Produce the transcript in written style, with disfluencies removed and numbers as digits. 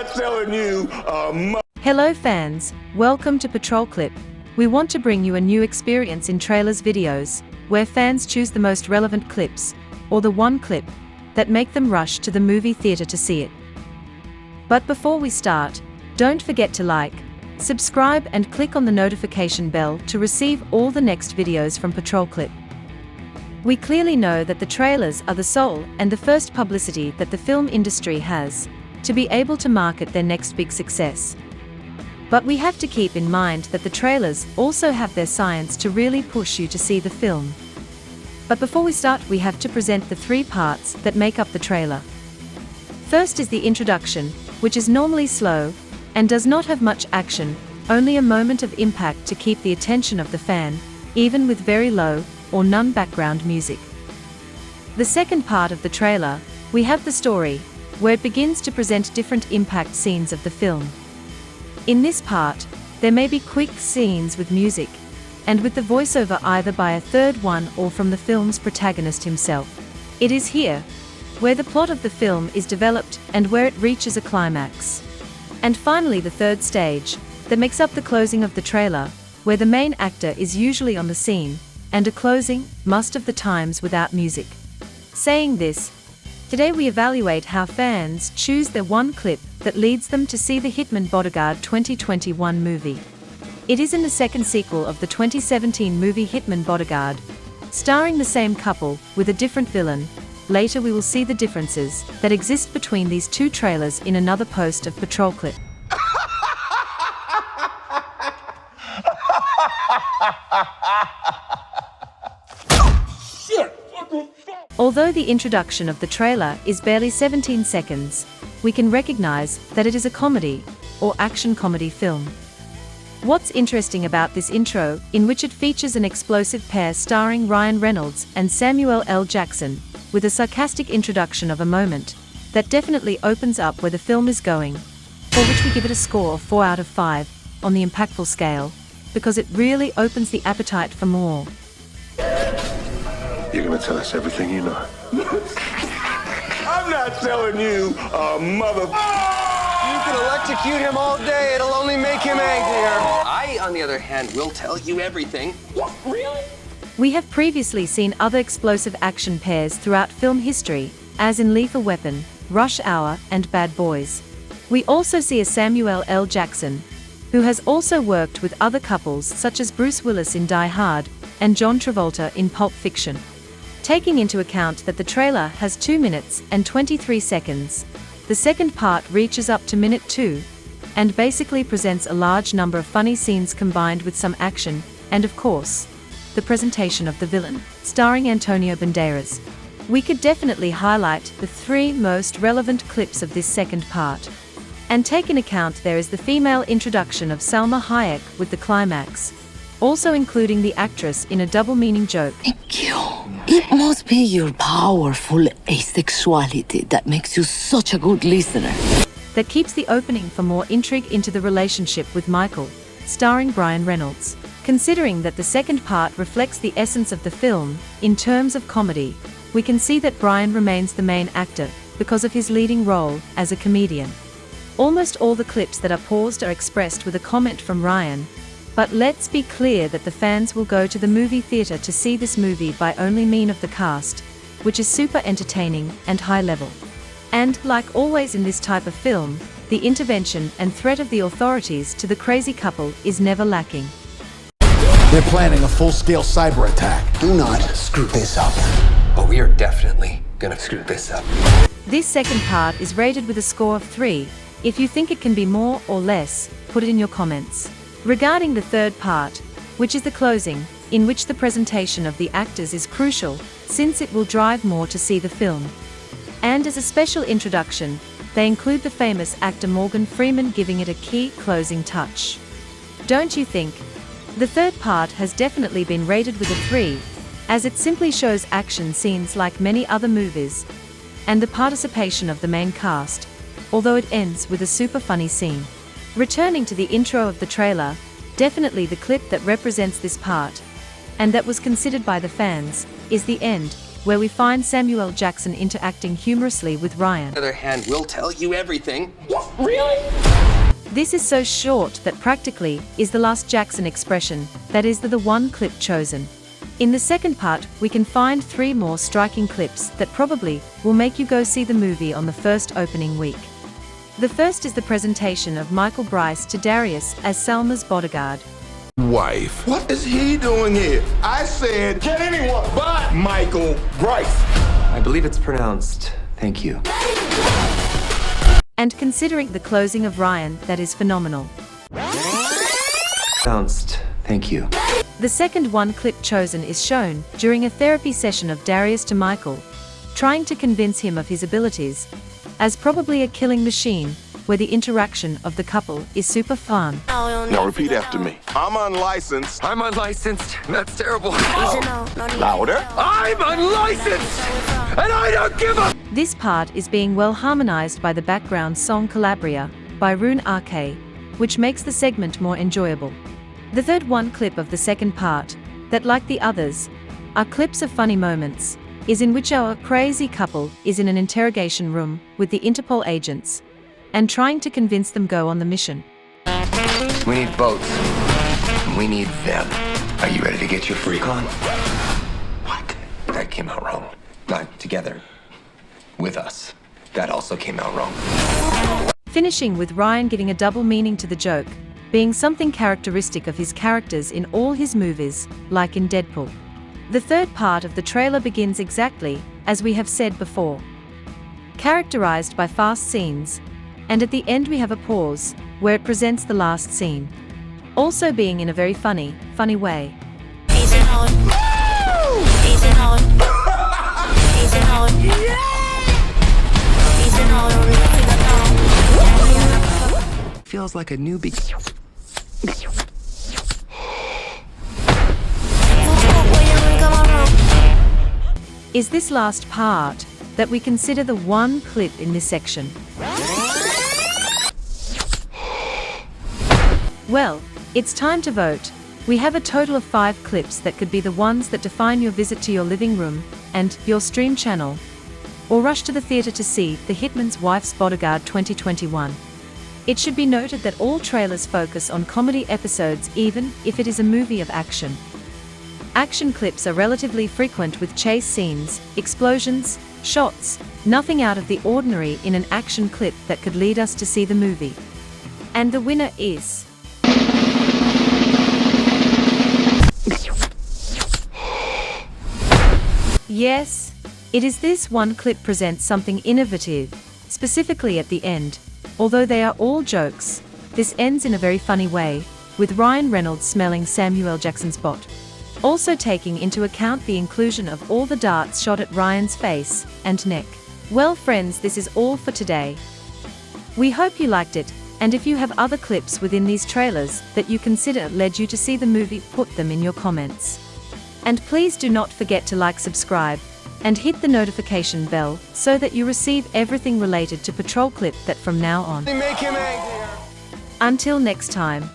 not telling you, Hello fans, welcome to PatrolClip. We want to bring you a new experience in trailers videos, where fans choose the most relevant clips, or the one clip, that make them rush to the movie theater to see it. But before we start, don't forget to like, subscribe and click on the notification bell to receive all the next videos from PatrolClip. We clearly know that the trailers are the soul and the first publicity that the film industry has, to be able to market their next big success. But we have to keep in mind that the trailers also have their science to really push you to see the film. But before we start, we have to present the three parts that make up the trailer. First is the introduction, which is normally slow, and does not have much action, only a moment of impact to keep the attention of the fan, even with very low or none background music. The second part of the trailer, we have the story, where it begins to present different impact scenes of the film. In this part, there may be quick scenes with music, and with the voiceover either by a third one or from the film's protagonist himself. It is here, where the plot of the film is developed and where it reaches a climax. And finally the third stage, that makes up the closing of the trailer, where the main actor is usually on the scene, and a closing, most of the times without music. Saying this, today we evaluate how fans choose their one clip that leads them to see the HITMAN Bodyguard 2021 movie. It is in the second sequel of the 2017 movie HITMAN Bodyguard, starring the same couple with a different villain. Later we will see the differences that exist between these two trailers in another post of PatrolClip. Although the introduction of the trailer is barely 17 seconds, we can recognize that it is a comedy, or action comedy film. What's interesting about this intro, in which it features an explosive pair starring Ryan Reynolds and Samuel L. Jackson, with a sarcastic introduction of a moment, that definitely opens up where the film is going, for which we give it a score of 4 out of 5, on the impactful scale, because it really opens the appetite for more. You're gonna tell us everything you know. I'm not telling you, mother. You can electrocute him all day, it'll only make him angrier. I, on the other hand, will tell you everything. What, really? We have previously seen other explosive action pairs throughout film history, as in Lethal Weapon, Rush Hour, and Bad Boys. We also see a Samuel L. Jackson, who has also worked with other couples such as Bruce Willis in Die Hard, and John Travolta in Pulp Fiction. Taking into account that the trailer has 2 minutes and 23 seconds, the second part reaches up to minute 2, and basically presents a large number of funny scenes combined with some action, and of course, the presentation of the villain, starring Antonio Banderas. We could definitely highlight the 3 most relevant clips of this second part. And take in account there is the female introduction of Salma Hayek with the climax, also including the actress in a double-meaning joke. Thank you. It must be your powerful asexuality that makes you such a good listener. That keeps the opening for more intrigue into the relationship with Michael, starring Brian Reynolds. Considering that the second part reflects the essence of the film, in terms of comedy, we can see that Brian remains the main actor, because of his leading role as a comedian. Almost all the clips that are paused are expressed with a comment from Ryan, but let's be clear that the fans will go to the movie theater to see this movie by only mean of the cast, which is super entertaining and high level. And, like always in this type of film, the intervention and threat of the authorities to the crazy couple is never lacking. They're planning a full-scale cyber attack. Do not screw this up. But we are definitely gonna screw this up. This second part is rated with a score of 3. If you think it can be more or less, put it in your comments. Regarding the third part, which is the closing, in which the presentation of the actors is crucial, since it will drive more to see the film. And as a special introduction, they include the famous actor Morgan Freeman giving it a key closing touch. Don't you think? The third part has definitely been rated with a 3, as it simply shows action scenes like many other movies, and the participation of the main cast, although it ends with a super funny scene. Returning to the intro of the trailer, definitely the clip that represents this part, and that was considered by the fans, is the end, where we find Samuel L. Jackson interacting humorously with Ryan. On the other hand, we'll tell you everything. This is so short that practically is the last Jackson expression, that is the one clip chosen. In the second part, we can find 3 more striking clips that probably will make you go see the movie on the first opening week. The first is the presentation of Michael Bryce to Darius as Salma's bodyguard. Wife. What is he doing here? I said, get anyone but Michael Bryce. I believe it's pronounced thank you. And considering the closing of Ryan, that is phenomenal. Pronounced thank you. The second one clip chosen is shown during a therapy session of Darius to Michael, trying to convince him of his abilities as probably a killing machine, where the interaction of the couple is super fun. Now repeat after me. I'm unlicensed. I'm unlicensed. That's terrible. Louder. I'm unlicensed! And I don't give a... This part is being well harmonized by the background song Calabria by Rune RK, which makes the segment more enjoyable. The third one clip of the second part, that like the others, are clips of funny moments, is in which our crazy couple is in an interrogation room with the Interpol agents and trying to convince them go on the mission. We need boats. We need them. Are you ready to get your freak on? What? That came out wrong. Not together. With us. That also came out wrong. Finishing with Ryan giving a double meaning to the joke, being something characteristic of his characters in all his movies, like in Deadpool. The third part of the trailer begins exactly as we have said before, characterized by fast scenes, and at the end we have a pause, where it presents the last scene. Also being in a very funny way. Feels like a new Is this last part that we consider the one clip in this section. Well, it's time to vote. We have a total of 5 clips that could be the ones that define your visit to your living room and your stream channel, or rush to the theater to see The Hitman's Wife's Bodyguard 2021. It should be noted that all trailers focus on comedy episodes even if it is a movie of action. Action clips are relatively frequent with chase scenes, explosions, shots, nothing out of the ordinary in an action clip that could lead us to see the movie. And the winner is... Yes, it is this one clip presents something innovative, specifically at the end. Although they are all jokes, this ends in a very funny way, with Ryan Reynolds smelling Samuel L. Jackson's butt. Also taking into account the inclusion of all the darts shot at Ryan's face and neck. Well friends, this is all for today. We hope you liked it, and if you have other clips within these trailers that you consider led you to see the movie, put them in your comments. And please do not forget to like, subscribe, and hit the notification bell so that you receive everything related to PatrolClip that from now on. Make him angrier. Until next time.